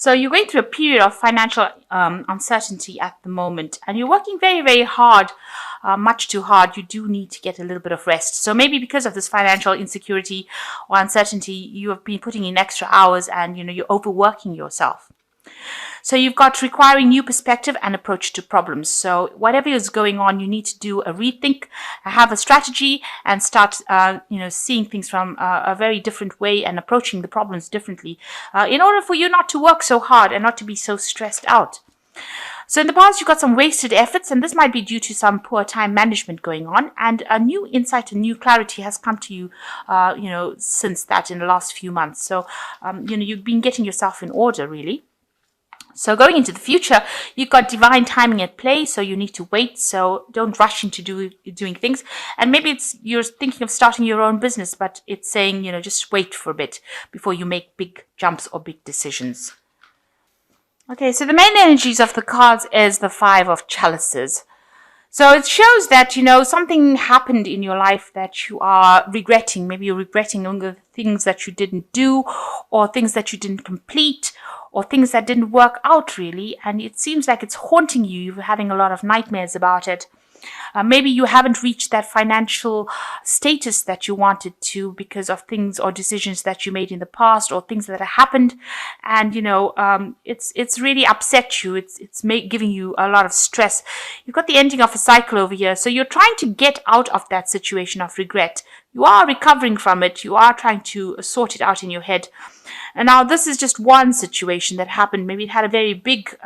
So you're going through a period of financial uncertainty at the moment, and you're working very, very hard, much too hard. You do need to get a little bit of rest. So maybe because of this financial insecurity or uncertainty, you have been putting in extra hours, and you're overworking yourself. So you've got requiring new perspective and approach to problems. So whatever is going on, you need to do a rethink, have a strategy, and start, seeing things from a very different way and approaching the problems differently, in order for you not to work so hard and not to be so stressed out. So in the past, you've got some wasted efforts, and this might be due to some poor time management going on, and a new insight and new clarity has come to you, since that in the last few months. So, you've been getting yourself in order, really. So going into the future, you've got divine timing at play, so you need to wait. So don't rush into doing things. And maybe you're thinking of starting your own business, but it's saying, just wait for a bit before you make big jumps or big decisions. Okay, so the main energies of the cards is the Five of Chalices. So it shows that, something happened in your life that you are regretting. Maybe you're regretting the things that you didn't do, or things that you didn't complete, or things that didn't work out really. And it seems like it's haunting you. You're having a lot of nightmares about it. Maybe you haven't reached that financial status that you wanted to because of things or decisions that you made in the past, or things that have happened, and it's really upset you. It's giving you a lot of stress. You've got the ending of a cycle over here, so you're trying to get out of that situation of regret. You are recovering from it. You are trying to sort it out in your head. And now this is just one situation that happened. Maybe it had a very big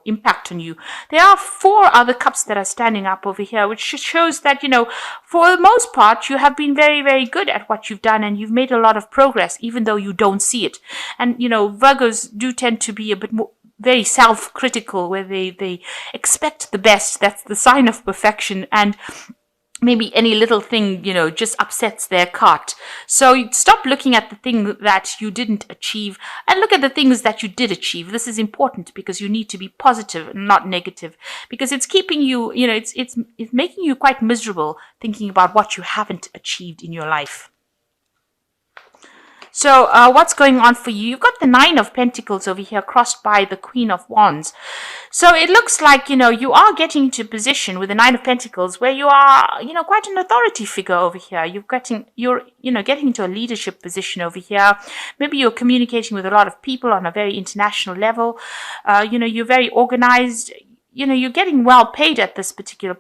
impact on you. There are 4 other cups that are standing up over here, which shows that, for the most part, you have been very, very good at what you've done, and you've made a lot of progress, even though you don't see it. And, Virgos do tend to be a bit more very self-critical, where they expect the best. That's the sign of perfection. And maybe any little thing, just upsets their cart. So stop looking at the thing that you didn't achieve and look at the things that you did achieve. This is important because you need to be positive and not negative, because it's keeping you, it's making you quite miserable thinking about what you haven't achieved in your life. So what's going on for you? You've got the Nine of Pentacles over here crossed by the Queen of Wands. So it looks like, you are getting into a position with the Nine of Pentacles where you are, quite an authority figure over here. You're getting into a leadership position over here. Maybe you're communicating with a lot of people on a very international level. You're very organized. You're getting well paid at this particular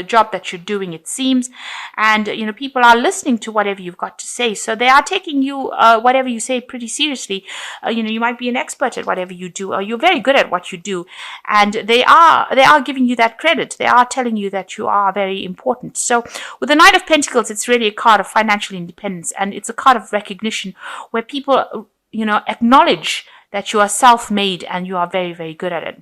job that you're doing, it seems, and people are listening to whatever you've got to say, so they are taking you whatever you say pretty seriously. You might be an expert at whatever you do, or you're very good at what you do, and they are giving you that credit. They are telling you that you are very important. So with the Nine of Pentacles, it's really a card of financial independence, and it's a card of recognition where people acknowledge that you are self-made and you are very, very good at it.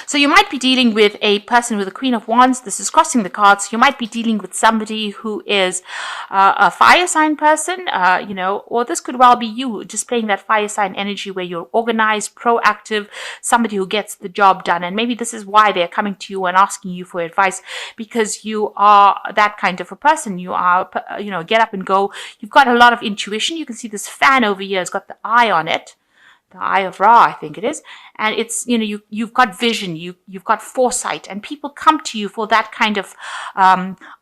So you might be dealing with a person with a Queen of Wands. This is crossing the cards. You might be dealing with somebody who is a fire sign person, or this could well be you displaying that fire sign energy where you're organized, proactive, somebody who gets the job done. And maybe this is why they're coming to you and asking you for advice, because you are that kind of a person. You are, get up and go. You've got a lot of intuition. You can see this fan over here has got the eye on it. The Eye of Ra, I think it is. And it's, you've got vision, you've got foresight, and people come to you for that kind of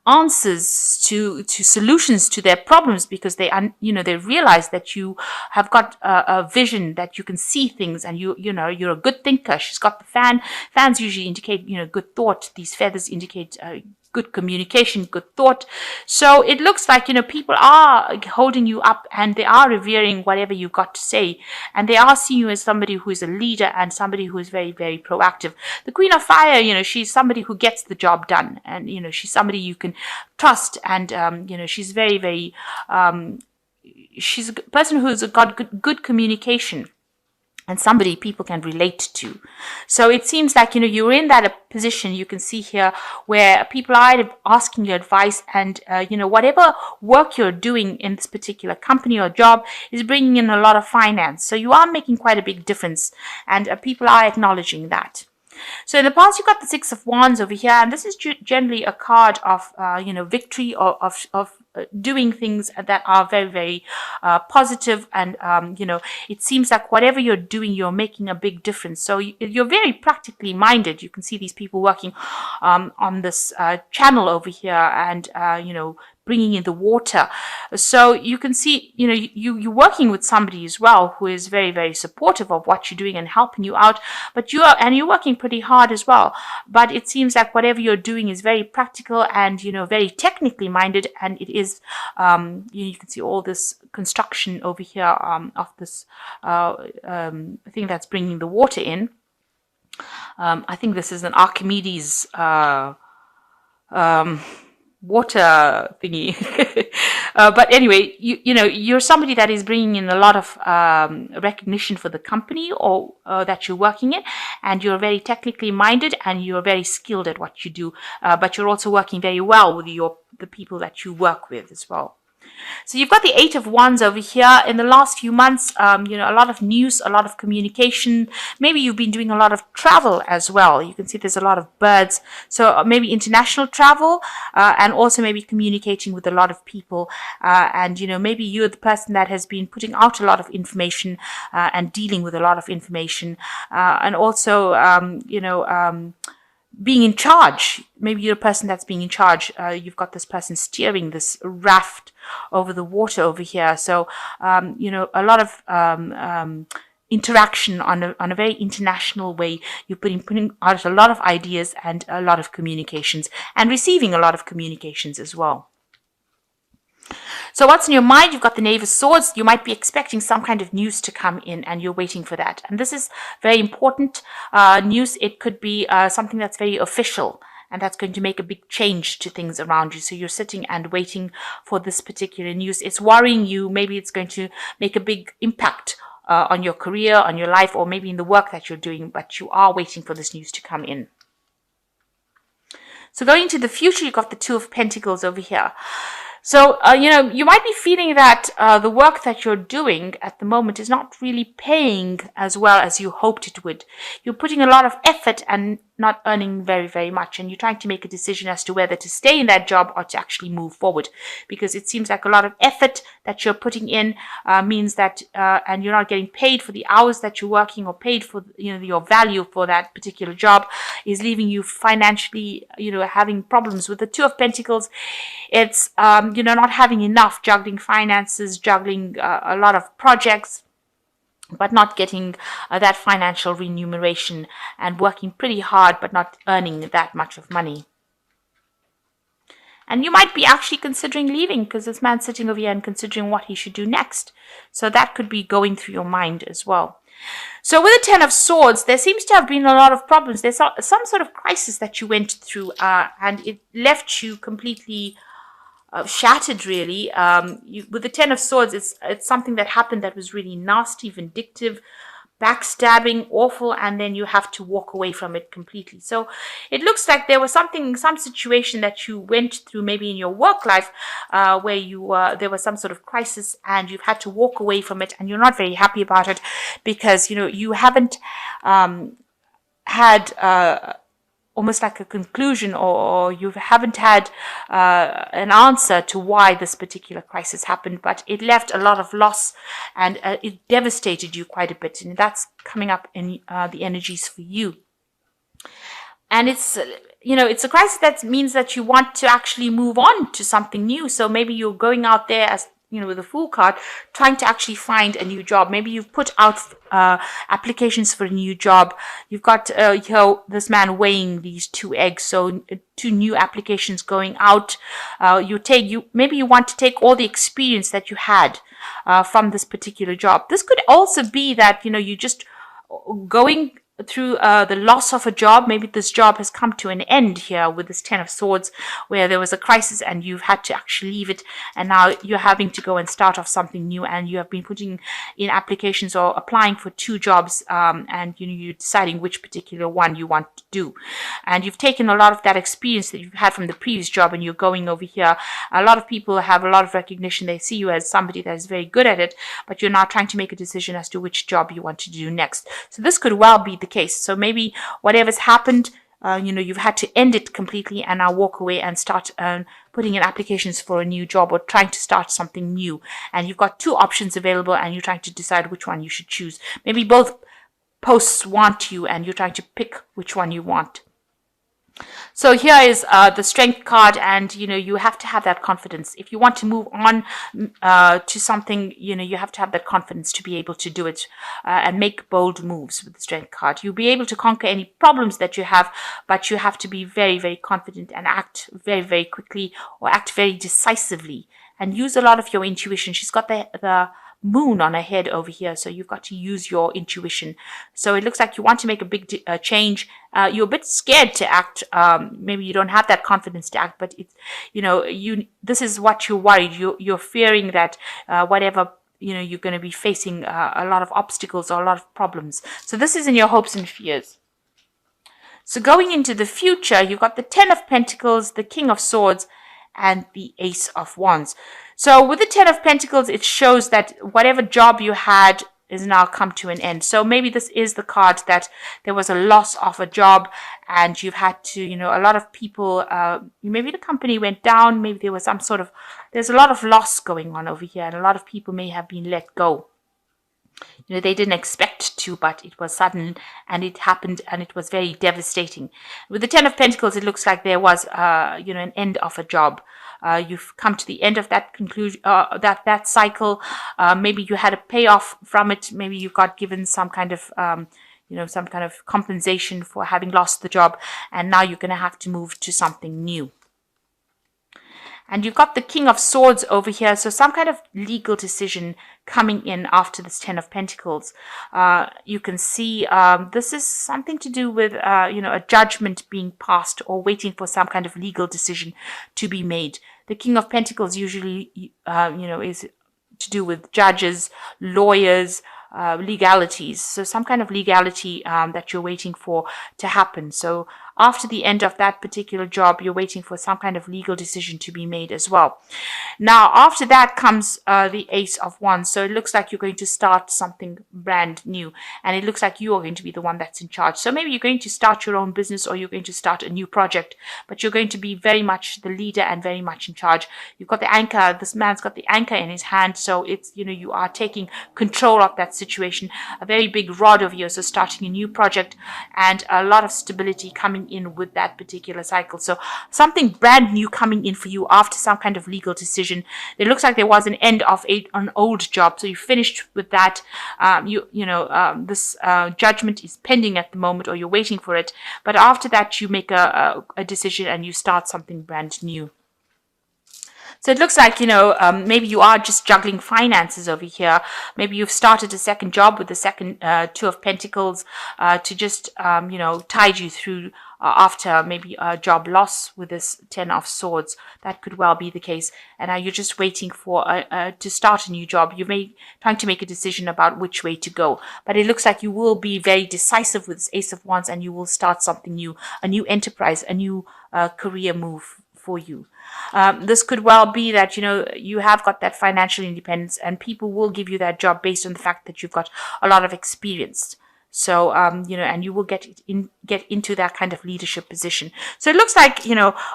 answers to solutions to their problems, because they realize that you have got a vision, that you can see things, and you're a good thinker. She's got the fan. Fans usually indicate, good thought. These feathers indicate good communication, good thought. So it looks like, people are holding you up, and they are revering whatever you've got to say. And they are seeing you as somebody who is a leader and somebody who is very, very proactive. The Queen of Fire, she's somebody who gets the job done. And, she's somebody you can trust. And, she's very, very, she's a person who's got good communication, and somebody people can relate to. So it seems like, you're in that position, you can see here, where people are asking you advice, and, whatever work you're doing in this particular company or job is bringing in a lot of finance. So you are making quite a big difference, and people are acknowledging that. So in the past, you've got the Six of Wands over here, and this is generally a card of, victory, or of doing things that are very, very positive, and it seems like whatever you're doing, you're making a big difference. So you're very practically minded. You can see these people working on this channel over here, and bringing in the water. So you can see, you're working with somebody as well who is very, very supportive of what you're doing and helping you out. But you're working pretty hard as well. But it seems like whatever you're doing is very practical and, very technically minded. And it is, you can see all this construction over here of this thing that's bringing the water in. I think this is an Archimedes water thingy. But anyway, you're somebody that is bringing in a lot of recognition for the company or that you're working in, and you're very technically minded and you're very skilled at what you do. But you're also working very well with the people that you work with as well. So you've got the Eight of Wands over here. In the last few months, a lot of news, a lot of communication. Maybe you've been doing a lot of travel as well. You can see there's a lot of birds. So maybe international travel, and also maybe communicating with a lot of people. And maybe you're the person that has been putting out a lot of information and dealing with a lot of information. And also, being in charge. Maybe you're a person that's being in charge. You've got this person steering this raft over the water over here. So, a lot of interaction on a very international way. You're putting out a lot of ideas and a lot of communications, and receiving a lot of communications as well. So what's in your mind? You've got the Knave of Swords. You might be expecting some kind of news to come in, and you're waiting for that. And this is very important news. It could be something that's very official, and that's going to make a big change to things around you. So you're sitting and waiting for this particular news. It's worrying you. Maybe it's going to make a big impact on your career, on your life, or maybe in the work that you're doing, but you are waiting for this news to come in. So going into the future, you've got the Two of Pentacles over here. So, you might be feeling that the work that you're doing at the moment is not really paying as well as you hoped it would. You're putting a lot of effort and not earning very, very much. And you're trying to make a decision as to whether to stay in that job or to actually move forward. Because it seems like a lot of effort that you're putting in means that, and you're not getting paid for the hours that you're working, or paid for, your value for that particular job, is leaving you financially, having problems. With the Two of Pentacles, it's, not having enough, juggling finances, juggling a lot of projects, but not getting that financial remuneration, and working pretty hard, but not earning that much of money. And you might be actually considering leaving, because this man's sitting over here and considering what he should do next. So that could be going through your mind as well. So with the Ten of Swords, there seems to have been a lot of problems. There's some sort of crisis that you went through, and it left you completely shattered, really. With the Ten of Swords, it's something that happened that was really nasty, vindictive, backstabbing, awful, and then you have to walk away from it completely. So it looks like there was some situation that you went through, maybe in your work life, where there was some sort of crisis, and you've had to walk away from it, and you're not very happy about it, because you haven't had almost like a conclusion, or you haven't had an answer to why this particular crisis happened, but it left a lot of loss, and it devastated you quite a bit, and that's coming up in the energies for you. And it's a crisis that means that you want to actually move on to something new. So maybe you're going out there as with a Fool card, trying to actually find a new job. Maybe you've put out applications for a new job. You've got this man weighing these 2 eggs, so 2 new applications going out. Maybe you want to take all the experience that you had from this particular job. This could also be that you just going through the loss of a job. Maybe this job has come to an end here with this Ten of Swords, where there was a crisis and you've had to actually leave it, and now you're having to go and start off something new, and you have been putting in applications or applying for 2 jobs, and you're deciding which particular one you want to do. And you've taken a lot of that experience that you've had from the previous job, and you're going over here. A lot of people have a lot of recognition. They see you as somebody that is very good at it, but you're now trying to make a decision as to which job you want to do next. So this could well be the case. So maybe whatever's happened you've had to end it completely and now walk away and start putting in applications for a new job or trying to start something new. And you've got two options available and you're trying to decide which one you should choose. Maybe both posts want you and you're trying to pick which one you want. So here is the strength card, and you have to have that confidence. If you want to move on to something, you have to have that confidence to be able to do it and make bold moves with the strength card. You'll be able to conquer any problems that you have, but you have to be very, very confident and act very, very quickly or act very decisively and use a lot of your intuition. She's got the moon on her head over here, so you've got to use your intuition. So it looks like you want to make a big change. You're a bit scared to act. Maybe you don't have that confidence to act, but it's this is what you're worried. You're fearing that whatever you're going to be facing a lot of obstacles or a lot of problems. So this is in your hopes and fears. So going into the future, you've got the 10 of Pentacles, the King of Swords, and the Ace of Wands. So with the 10 of Pentacles, it shows that whatever job you had is now come to an end. So maybe this is the card that there was a loss of a job and you've had to, a lot of people, maybe the company went down, maybe there was there's a lot of loss going on over here and a lot of people may have been let go. They didn't expect to, but it was sudden and it happened and it was very devastating. With the 10 of Pentacles, it looks like there was, an end of a job. You've come to the end of that conclusion, that cycle. Maybe you had a payoff from it. Maybe you got given some kind of, some kind of compensation for having lost the job. And now you're going to have to move to something new. And you've got the King of Swords over here. So some kind of legal decision coming in after this 10 of Pentacles. You can see this is something to do with, a judgment being passed or waiting for some kind of legal decision to be made. The King of Pentacles usually, is to do with judges, lawyers, legalities. So some kind of legality that you're waiting for to happen. So after the end of that particular job, you're waiting for some kind of legal decision to be made as well. Now, after that comes the Ace of Wands. So it looks like you're going to start something brand new. And it looks like you are going to be the one that's in charge. So maybe you're going to start your own business or you're going to start a new project. But you're going to be very much the leader and very much in charge. You've got the anchor. This man's got the anchor in his hand. So it's, you are taking control of that situation. A very big rod of yours. So starting a new project and a lot of stability coming in with that particular cycle. So something brand new coming in for you after some kind of legal decision. It looks like there was an end of an old job. So you finished with that. This judgment is pending at the moment or you're waiting for it. But after that, you make a decision and you start something brand new. So it looks like, maybe you are just juggling finances over here. Maybe you've started a second job with the second 2 of Pentacles to just, tide you through after maybe a job loss with this 10 of Swords. That could well be the case. And now you're just waiting for to start a new job. You're trying to make a decision about which way to go. But it looks like you will be very decisive with this Ace of Wands and you will start something new, a new enterprise, a new career move for you. This could well be that, you have got that financial independence and people will give you that job based on the fact that you've got a lot of experience. So, and you will get into that kind of leadership position. So it looks like,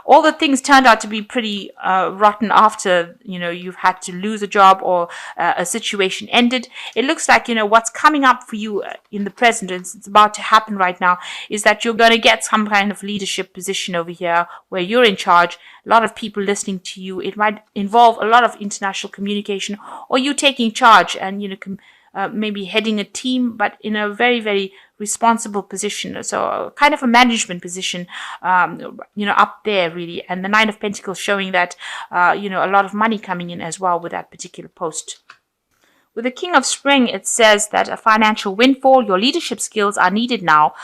all the things turned out to be pretty rotten after, you've had to lose a job or a situation ended. It looks like, what's coming up for you in the present, and it's about to happen right now, is that you're going to get some kind of leadership position over here where you're in charge. A lot of people listening to you. It might involve a lot of international communication or you taking charge and, maybe heading a team, but in a very, very responsible position. So kind of a management position, up there really. And the 9 of Pentacles showing that, a lot of money coming in as well with that particular post. With the King of Spring, it says that a financial windfall, your leadership skills are needed now,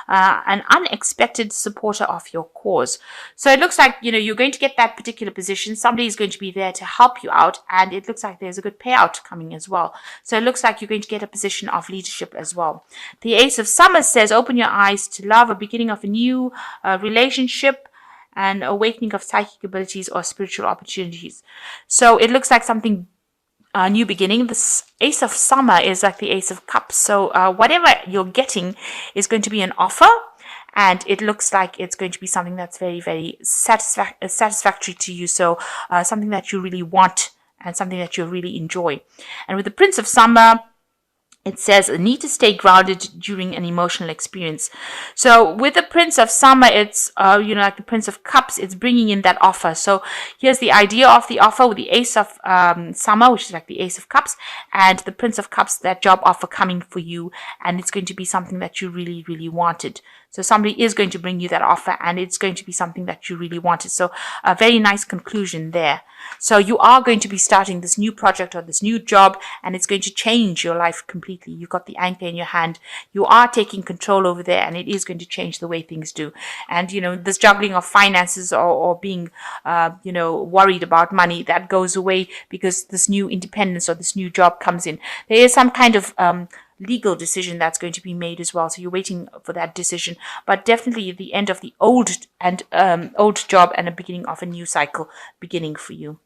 an unexpected supporter of your cause. So it looks like, you're going to get that particular position. Somebody is going to be there to help you out. And it looks like there's a good payout coming as well. So it looks like you're going to get a position of leadership as well. The Ace of Summer says, open your eyes to love, a beginning of a new relationship, and awakening of psychic abilities or spiritual opportunities. So it looks like something new beginning. This Ace of Summer is like the Ace of Cups. So whatever you're getting is going to be an offer and it looks like it's going to be something that's very, very satisfactory to you. So something that you really want and something that you really enjoy. And with the Prince of Summer, it says need to stay grounded during an emotional experience. So with the Prince of Summer, it's like the Prince of Cups, it's bringing in that offer. So here's the idea of the offer with the Ace of Summer, which is like the Ace of Cups, and the Prince of Cups, that job offer coming for you, and it's going to be something that you really, really wanted. So somebody is going to bring you that offer, and it's going to be something that you really wanted. So a very nice conclusion there. So you are going to be starting this new project or this new job, and it's going to change your life completely. You've got the anchor in your hand. You are taking control over there, and it is going to change the way things do. And, this juggling of finances or being, worried about money, that goes away because this new independence or this new job comes in. There is some kind of legal decision that's going to be made as well. So you're waiting for that decision, but definitely the end of the old job and the beginning of a new cycle beginning for you.